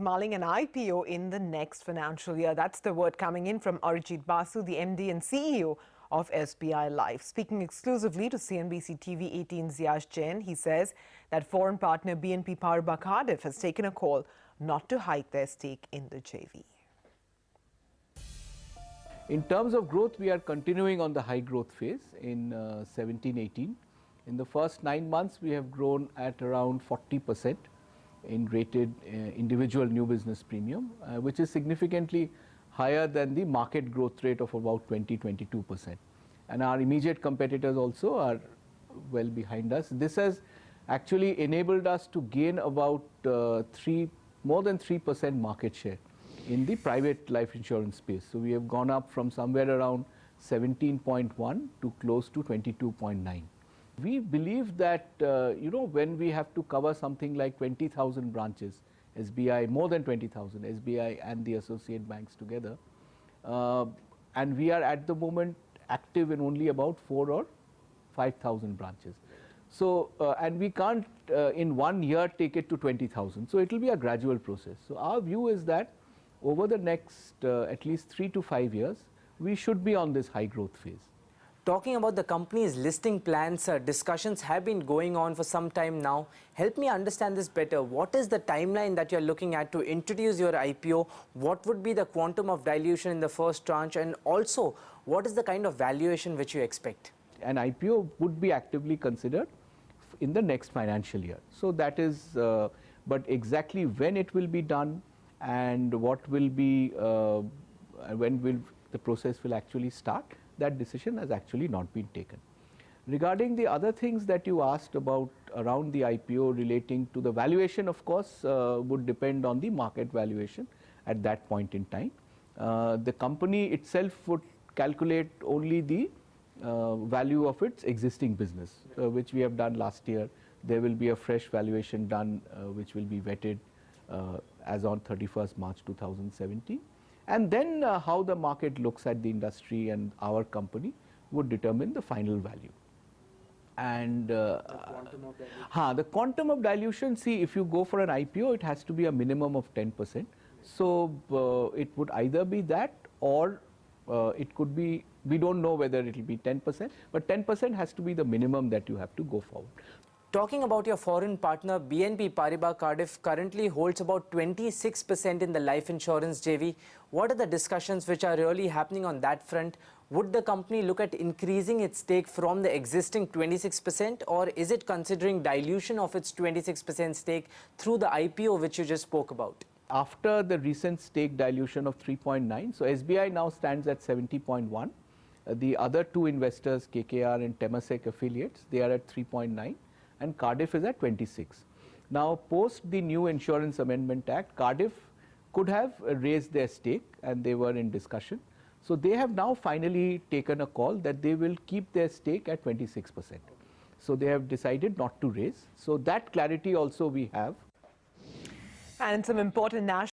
mulling an IPO in the next financial year. That's the word coming in from Arijit Basu, the MD and CEO of SBI Life. Speaking exclusively to CNBC TV 18's Yash Jain, he says that foreign partner BNP Paribas Cardiff has taken a call not to hike their stake in the JV. In terms of growth, we are continuing on the high growth phase in 17-18. In the first 9 months, we have grown at around 40% in rated individual new business premium, which is significantly higher than the market growth rate of about 20-22%. And our immediate competitors also are well behind us. This has actually enabled us to gain about more than 3% market share in the private life insurance space. So we have gone up from somewhere around 17.1 to close to 22.9. We believe that, when we have to cover something like 20,000 branches, SBI, more than 20,000, SBI and the associate banks together, and we are at the moment active in only about 4,000 or 5,000 branches. So, and we can't in 1 year take it to 20,000. So it will be a gradual process. So our view is that over the next at least 3 to 5 years, we should be on this high growth phase. Talking about the company's listing plans, discussions have been going on for some time now. Help me understand this better. What is the timeline that you're looking at to introduce your IPO? What would be the quantum of dilution in the first tranche? And also, what is the kind of valuation which you expect? An IPO would be actively considered in the next financial year. So that is, but exactly when it will be done and what will be, when will the process will actually start, that decision has actually not been taken. Regarding the other things that you asked about around the IPO relating to the valuation, of course, would depend on the market valuation at that point in time. The company itself would calculate only the value of its existing business, which we have done last year. There will be a fresh valuation done, which will be vetted as on 31st March 2017. And then how the market looks at the industry and our company would determine the final value. And the quantum of dilution, see, if you go for an IPO, it has to be a minimum of 10%. So it would either be that or it could be, we don't know whether it will be 10%, but 10% has to be the minimum that you have to go forward. Talking about your foreign partner, BNP Paribas Cardiff currently holds about 26% in the life insurance JV. What are the discussions which are really happening on that front? Would the company look at increasing its stake from the existing 26%, or is it considering dilution of its 26% stake through the IPO which you just spoke about? After the recent stake dilution of 3.9, so SBI now stands at 70.1. The other two investors, KKR and Temasek affiliates, they are at 3.9. and Cardiff is at 26. Now, post the new Insurance Amendment Act, Cardiff could have raised their stake and they were in discussion. So they have now finally taken a call that they will keep their stake at 26%. So they have decided not to raise. So that clarity also we have. And some important national